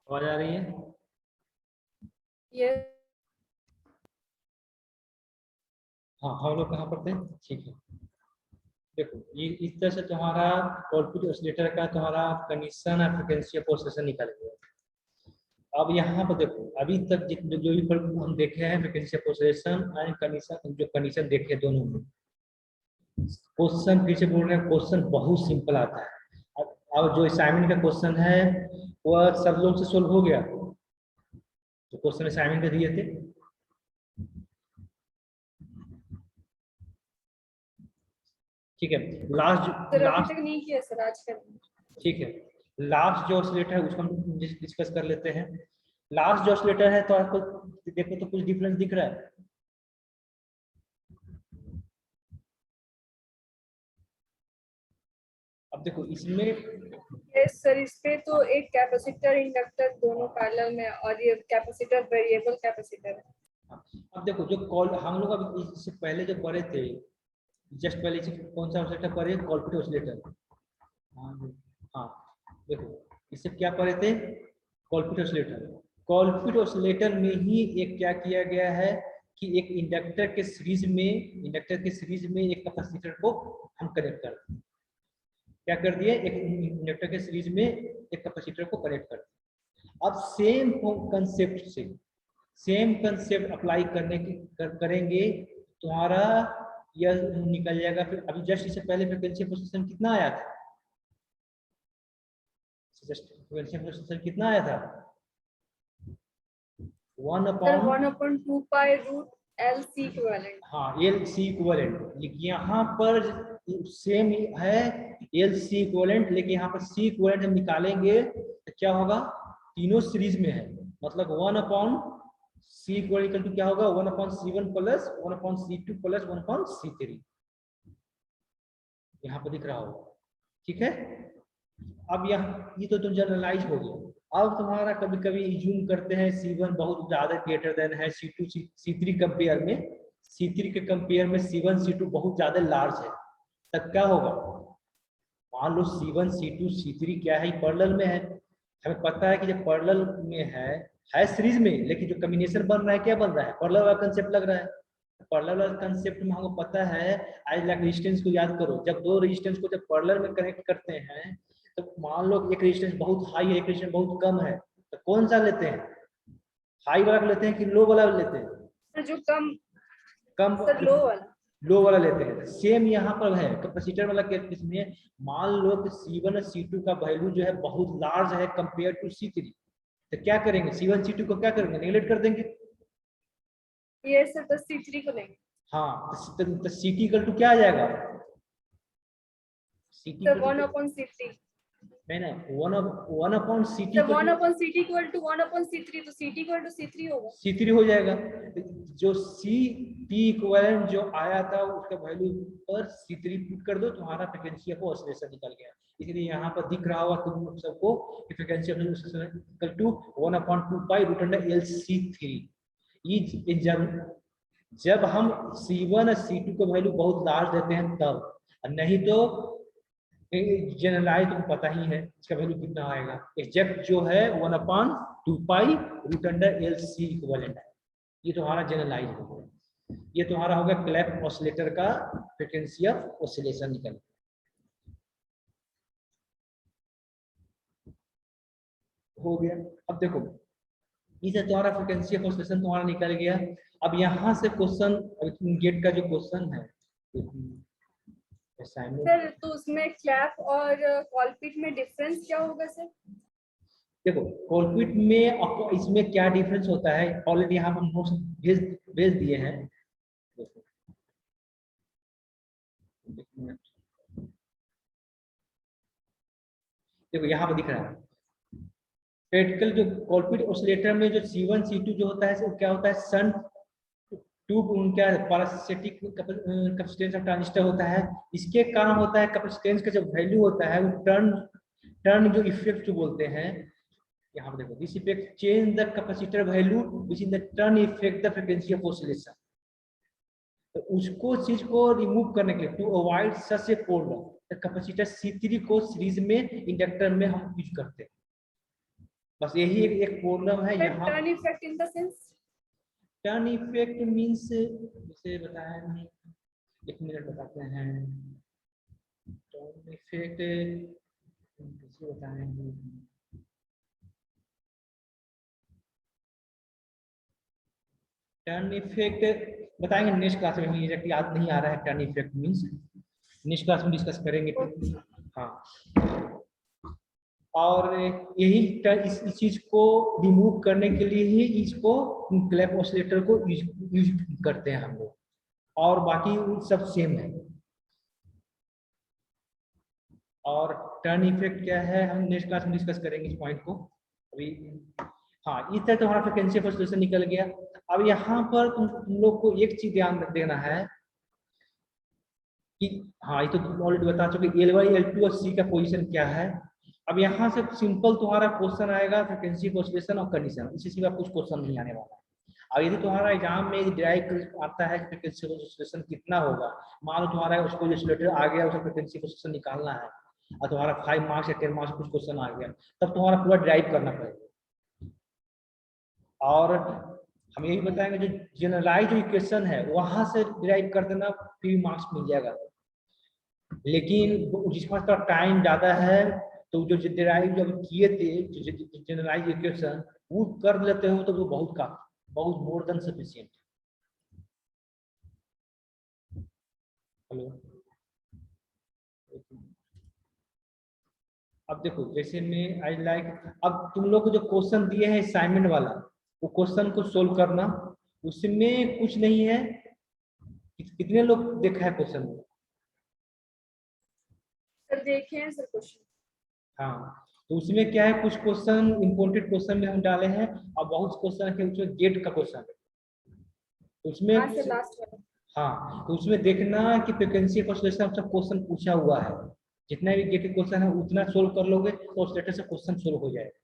आवाज आ रही है? ये हाँ, हम लोग कहाँ पर थे? ठीक है। देखो, ये इस तरह से तुम्हारा कोलपिट ऑसिलेटर का तुम्हारा कंडीशन और फ्रीक्वेंसी ऑफ ऑसिलेशन निकल गया। अब यहाँ पर देखो, अभी तक जो भी हम देखे हैं frequency of oscillation and condition, जो कंडीशन देखे दोनों में, क्वेश्चन फिर से बोल रहे हैं, क्वेश्चन बहुत सिंपल आता है। अब जो असाइनमेंट का क्वेश्चन है वह सब लोग से सोल्व हो गया, जो क्वेश्चन असाइनमेंट में दिए थे। ठीक है, लास्ट सर अभी लास्ट तक नहीं किया सर, आज करेंगे। ठीक है, लास्ट जो ऑसिलेटर है उसको हम डिस्कस कर लेते हैं। लास्ट जो ऑसिलेटर है तो आपको देखो तो कुछ डिफरेंस दिख रहा है? अब देखो इसमें, यस सर, इस पे तो एक कैपेसिटर इंडक्टर दोनों पैरेलल में, और ये कैपेसिटर वेरिएबल कैपेसिटर है। अब देखो जो कॉल हम लोग अभी इससे पहले जो पढ़े थे, जस्ट पहले से कौन सा ऑसिलेटर पढ़े? कोलपिट ऑसिलेटर। हाँ, देखो इससे क्या पढ़े थे? कोलपिट ऑसिलेटर। कोलपिट ऑसिलेटर में ही एक क्या किया गया है कि एक इंडक्टर के सीरीज में एक कैपेसिटर को हम कनेक्ट करते हैं। क्या कर दिए? एक इंडक्टर के सीरीज में एक कैपेसिटर को कनेक्ट करते हैं। अब सेम कंसेप्ट अप्लाई करेंगे, तुम्हारा यह निकल जाएगा। फिर अभी जस्ट इससे पहले फ्रीक्वेंसी पोजीशन कितना आया था? फ्रीक्वेंसी पोजीशन कितना आया था? 1/2 pi root L C equivalent. हाँ, एल सी इक्विवेलेंट। यहाँ पर सेम है एल सी इक्विवेलेंट, लेकिन यहाँ पर सी इक्विवेलेंट हम निकालेंगे तो क्या होगा? तीनों सीरीज में है, मतलब 1/C इक्वल टू क्या होगा? 1/C1 plus 1/C2 plus 1/C3। यहाँ पर दिख रहा होगा, ठीक है। अब यहाँ ये तो तुम जनरलाइज हो गया। अब तुम्हारा कभी कभी जूम करते हैं C1 बहुत ज्यादा ग्रेटर देन है C2 C3 कंपेयर में, C3 के कंपेयर में C1 C2 बहुत ज्यादा लार्ज है, तब क्या होगा? मान लो C1 C2 C3 क्या है? पैरेलल में है। हमें पता है कि जब पैरेलल में है सीरीज में, लेकिन जो कॉम्बिनेशन बन रहा है क्या बन रहा है? पैरेलल वाला कंसेप्ट लग रहा है। पैरेलल वाला कंसेप्ट में हमको पता है, आज लाइक रेजिस्टेंस को याद करो, जब दो रेजिस्टेंस को जब पैरेलल में कनेक्ट करते हैं तो मान लो एक रेजिस्टेंस बहुत हाई है, एक रेजिस्टेंस बहुत कम है, तो कौन सा लेते हैं? हाई वाला लेते हैं कि लो वाला लेते हैं? जो कम सर, लो वाला लेते हैं। सेम यहाँ पर है कैपेसिटर वाला केस में। मान लो कि C1 और C2 का वैल्यू जो है बहुत लार्ज है कंपेयर टू C3, तो क्या करेंगे? C1 C2 को क्या करेंगे? नेगलेक्ट कर देंगे। ये सर तो C3 को लेंगे। हाँ, तो CT इक्वल टू क्या आ जाएगा? CT sir equal 1/C3। नहीं, 1/CT sir 1/CT equal to 1/C3, तो CT इक्वल टू C3 होगा। C3 हो जाएगा। जो CT इक्विवेलेंट जो आया था उसका वैल्यू पर C3 पुट कर दो, तुम्हारा फ्रीक्वेंसी ऑफ ऑसिलेशन निकल गया। इसलिए यहाँ पर दिख रहा होगा तुम लोग सबको कि frequency of oscillation equal to 1/2 pi root under LC3। ये जब हम C1 और C2 का वैल्यू बहुत लार्ज देते हैं तब, नहीं तो जनरलाइज तुमको पता ही है इसका वैल्यू कितना आएगा। एग्जैक्ट जो है 1/2 pi root under LC equivalent है। ये तुम्हारा जनरलाइज हो गया। ये तुम्हारा होगा क्लैप ऑसिलेटर का फ्रीक्वेंसी ऑफ ऑसिलेशन निकल हो गया। अब देखो इसे तुम्हारा फ्रीक्वेंसी ऑफ ऑसिलेशन तुम्हारा निकल गया। अब यहाँ से क्वेश्चन गेट का जो क्वेश्चन है सर, तो उसमें क्लैप और कॉलपिट में डिफरेंस क्या होगा सर? देखो कोलपिट में आपको इसमें क्या डिफरेंस होता है, ऑलरेडी यहाँ पर नोट्स भेज भेज दिए हैं। देखो यहाँ पर दिख रहा है प्रैक्टिकल जो कोलपिट ऑसिलेटर में जो C1 C2 जो होता है क्या होता है? सन ट्यूब उनका पैरासिटिक कैपेसिटेंस ऑफ ट्रांजिस्टर होता है। इसके कारण होता है कैपेसिटेंस का जो वैल्यू होता है वो टर्न जो इफेक्ट जो बोलते हैं, यहाँ पर देखो, this effect change the capacitor value which in the turn effect the frequency of oscillation. तो उसको चीज को रिमूव करने के लिए, to avoid such a problem, capacitor C3 को सीरीज में इंडक्टर में हम यूज करते हैं। बस यही एक प्रॉब्लम है यहाँ। Turn effect in the sense, turn effect means जैसे बताया नहीं, एक मिनट बताते हैं। टर्न इफेक्ट कैसे बताएं? टर्न इफेक्ट बताएंगे नेक्स्ट क्लास में, मुझे एग्जैक्टली याद नहीं आ रहा है turn effect means, next class में डिस्कस करेंगे। हाँ, और यही इस चीज को रिमूव करने के लिए ही इसको क्लैप ऑसिलेटर को यूज करते हैं हम लोग, और बाकी सब सेम है। और टर्न इफेक्ट क्या है हम नेक्स्ट क्लास में डिस्कस करेंगे इस पॉइंट को अभी। हाँ, इस तरह तुम्हारा फ्रीक्वेंसी ऑफ ऑसिलेशन निकल गया। अब यहाँ पर तुम लोग को एक चीज ध्यान देना है कि हाँ, ये तो तुम ऑलरेडी बता चुके L1 L2 और C का पोजीशन क्या है। अब यहाँ से सिंपल तुम्हारा क्वेश्चन आएगा फ्रीक्वेंसी ऑसिलेशन और कंडीशन, इसी सिवा कुछ क्वेश्चन नहीं आने वाला है। अब यदि तुम्हारा एग्जाम में डायरेक्ट आता है फ्रीक्वेंसी ऑसिलेशन कितना होगा, मान लो तुम्हारा उसको ऑसिलेटर आ गया, उसका फ्रीक्वेंसी ऑसिलेशन निकालना है और तुम्हारा 5 मार्क्स या 10 मार्क्स कुछ क्वेश्चन आ गया, तब तुम्हारा पूरा ड्राइव करना पड़ेगा। और हम यही बताएंगे जो जनरलाइज इक्वेशन है वहां से डिराइव कर देना, फिर मार्क्स मिल जाएगा। लेकिन जिसके पास टाइम ज्यादा है तो जो डिराइव जब किए थे जनरलाइज इक्वेशन वो कर लेते हो तो वो बहुत काफी, बहुत मोर देन सफिशिएंट। हेलो, अब देखो जैसे मैं आई लाइक, अब तुम लोग को जो क्वेश्चन दिए हैं असाइनमेंट वाला, वो क्वेश्चन को सोल्व करना, उसमें कुछ नहीं है। कितने लोग देखा है क्वेश्चन? सर देखे हैं सर क्वेश्चन। हाँ, तो उसमें क्या है, कुछ क्वेश्चन इंपोर्टेंट क्वेश्चन में हम डाले हैं और बहुत क्वेश्चन है उसमें गेट का क्वेश्चन है, तो उसमें हाँ सर लास्ट वाला। हाँ, तो उसमें देखना कि फ्रीक्वेंसी ऑसिलेशन सब क्वेश्चन पूछा हुआ है, जितना भी गेट क्वेश्चन है उतना सोल्व कर लोगे तो ऑसिलेटर से क्वेश्चन सोल्व हो जाएगा,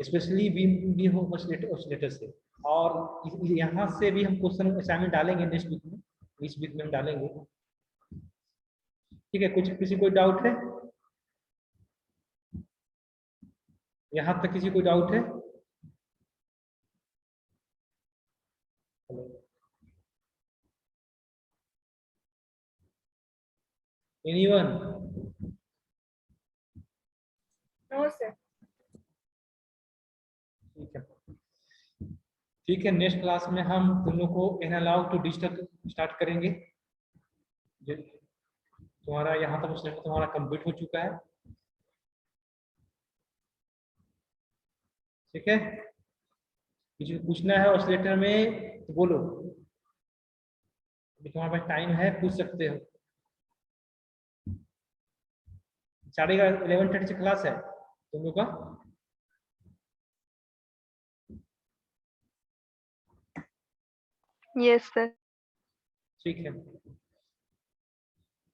स्पेशली वी हो ऑसिलेटर से। और यहाँ से भी हम क्वेश्चन असाइनमेंट डालेंगे नेक्स्ट वीक में, इस वीक में हम डालेंगे। ठीक है, कुछ किसी कोई डाउट है? यहाँ तक किसी को डाउट है? एनीवन? No sir. ठीक है, ठीक है, नेक्स्ट क्लास में हम दोनों को एनालॉग टू डिजिटल स्टार्ट करेंगे। तुम्हारा यहाँ तक सिलेक्ट तुम्हारा कंप्लीट हो चुका है। ठीक है, किसी को पूछना है ऑसिलेटर में तो बोलो, अभी तुम्हारे पास टाइम है, पूछ सकते हो। 11:30 से क्लास है तुम लोग का? Yes sir. ठीक है,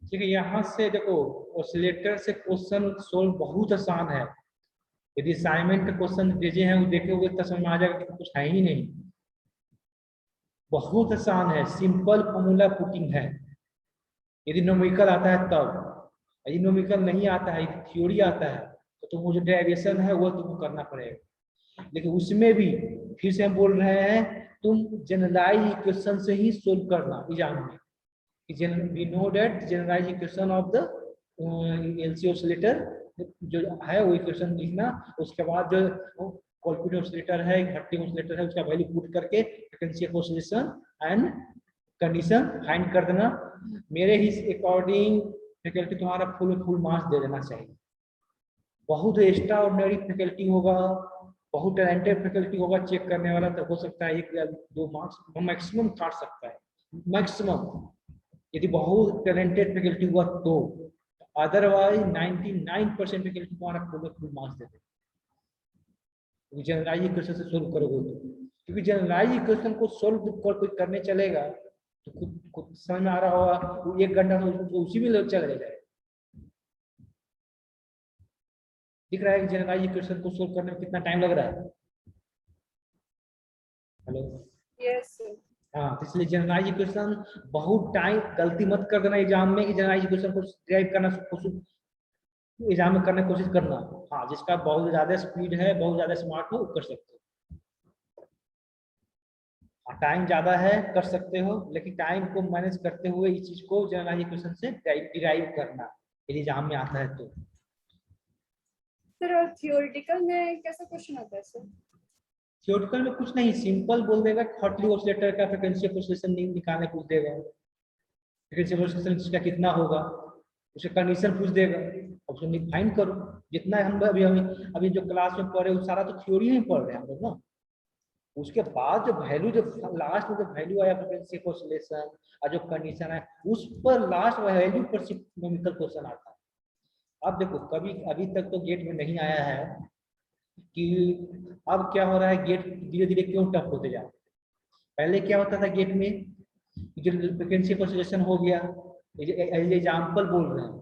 ठीक है, यहाँ से देखो ऑसिलेटर से क्वेश्चन सोल्व बहुत आसान है। यदि असाइनमेंट के क्वेश्चन भेजे हैं वो देखे हुए तो समझ में आ जाएगा कि कुछ है ही नहीं, बहुत आसान है, सिंपल फॉर्मूला पुटिंग है। यदि न्यूमेरिकल आता है तब, यदि न्यूमेरिकल नहीं आता है, थ्योरी आता है तो तुमको जो डेरिवेशन है वो तुमको करना पड़ेगा। लेकिन उसमें भी फिर से हम बोल रहे हैं तुम जनरलाइज इक्वेशन से ही सोल्व करना एग्जाम में। We know that generalise equation of the LC oscillator जो है वो इक्वेशन लिखना, उसके बाद जो कॉलपिट ऑसिलेटर है, हट्टिंग ऑसिलेटर है, उसका वैल्यू पुट करके frequency of oscillation and condition find कर देना। मेरे ही अकॉर्डिंग फैकल्टी तुम्हारा फुल मार्क्स दे देना चाहिए। बहुत एक्स्ट्रा ऑर्डिनरी फैकल्टी होगा, बहुत टैलेंटेड फैकल्टी होगा चेक करने वाला, तो हो सकता है 1 या 2 मार्क्स मैक्सिमम काट सकता है, मैक्सिमम, यदि बहुत टैलेंटेड फैकल्टी हुआ तो। अदरवाइज 99% फैकल्टी तुम्हारा फुल मार्क्स दे देगा जनरलाइज इक्वेशन से सोल्व करोगे तो। क्योंकि जनरलाइज इक्वेशन को सोल्व कोई करने चलेगा तो खुद समझ में आ रहा होगा, वो 1 घंटा तो उसी में चला जाएगा। दिख रहा है कि जनरलाइज इक्वेशन को सोल्व करने में कितना टाइम लग रहा है। Hello, yes sir. हाँ, तो इसलिए जनरलाइज इक्वेशन बहुत टाइम, गलती मत कर देना एग्जाम में कि जनरलाइज इक्वेशन को ड्राइव करना एग्जाम में करने की कोशिश करना। हाँ, जिसका बहुत ज्यादा स्पीड है, बहुत ज्यादा स्मार्ट हो, वो कर सकते हो। टाइम ज्यादा है, कर सकते हो, लेकिन टाइम को मैनेज करते हुए इस चीज को जनरल इक्वेशन से डिराइव करना, यदि एग्जाम में आता है तो। सर और थियोरेटिकल में कैसा क्वेश्चन आता है सर? थियोरेटिकल में कुछ नहीं, सिंपल बोल देगा हॉटली ऑसिलेटर का फ्रीक्वेंसी ऑफ ऑसिलेशन निकालने पूछ देगा, फ्रीक्वेंसी ऑफ ऑसिलेशन का कितना होगा, उसे कंडीशन पूछ देगा, अब उसको फाइंड करो। जितना हम अभी जो क्लास में पढ़े वो सारा तो थ्योरी ही पढ़ रहे हैं हम लोग ना। उसके बाद जो वैल्यू, जो लास्ट में जो वैल्यू आया फ्रीक्वेंसी ऑफ ऑसिलेशन और जो कंडीशन है, उस पर लास्ट वैल्यू पर न्यूमेरिकल क्वेश्चन आता है। अब देखो, कभी अभी तक तो गेट में नहीं आया है कि अब क्या हो रहा है, गेट धीरे धीरे क्यों टफ होते जा रहे हैं। पहले क्या होता था गेट में, जो फ्रीक्वेंसी ऑफ ऑसिलेशन हो गया, एग्जाम्पल बोल रहे हैं,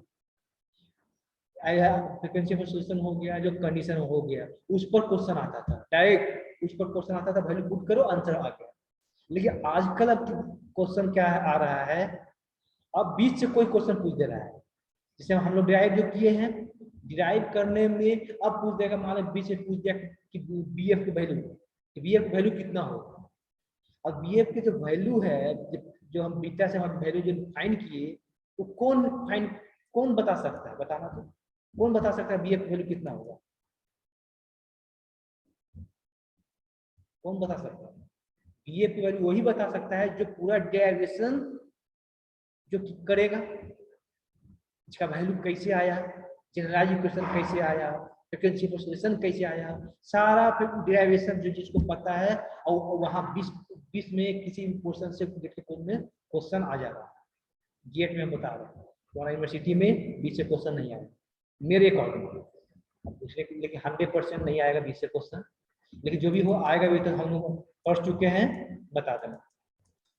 फ्रीक्वेंसी ऑफ ऑसिलेशन हो गया, जो कंडीशन हो गया, उस पर क्वेश्चन आता था डायरेक्ट, उस पर क्वेश्चन आता था, वैल्यू पुट करो, आंसर आ गया। लेकिन आजकल अब क्वेश्चन क्या आ रहा है, अब बीच से कोई क्वेश्चन पूछ दे रहा है, जिसे हम लोग डिराइव जो किए हैं, डिराइव करने में अब पूछ देगा, मान लो बीच से पूछ दिया कि बी एफ की वैल्यू, बी एफ की वैल्यू कितना होगा। अब बी एफ की जो वैल्यू है, जो हम बीटा से हम वैल्यू जो फाइंड किए, तो कौन बता सकता है, बताना तो, कौन बता सकता है बी एफ की वैल्यू कितना होगा, कौन बता सकता है? बी एफ की वैल्यू वही बता सकता है जो पूरा डेरिवेशन जो करेगा, इसका वैल्यू कैसे आया, जनरलाइज इक्वेशन कैसे आया, फ्रीक्वेंसी ऑफ ऑसिलेशन कैसे आया, सारा फिर डेरिवेशन जो जिसको पता है, और वहां 20 में किसी भी पोर्शन से क्वेश्चन आ जाएगा। गेट में बता रहा हूँ, हमारा यूनिवर्सिटी में 20 से क्वेश्चन नहीं आया मेरे अकॉर्डिंग, दूसरे लेकिन 100% नहीं आएगा 20 से क्वेश्चन, लेकिन जो भी हो आएगा, भी तो हम लोग पढ़ चुके हैं, बता देना।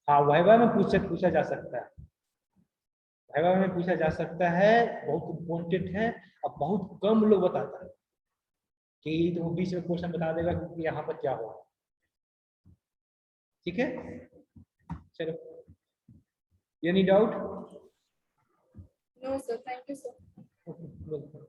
हाँ, वाइवा में पूछा जा सकता है, वाइवा में पूछा जा सकता है, बहुत इम्पोर्टेंट है, और बहुत कम लोग बताता है कि तो 20 में क्वेश्चन बता देगा कि यहाँ पर क्या होगा। ठीक है, चलो, any doubt? No sir, thank you sir. Welcome.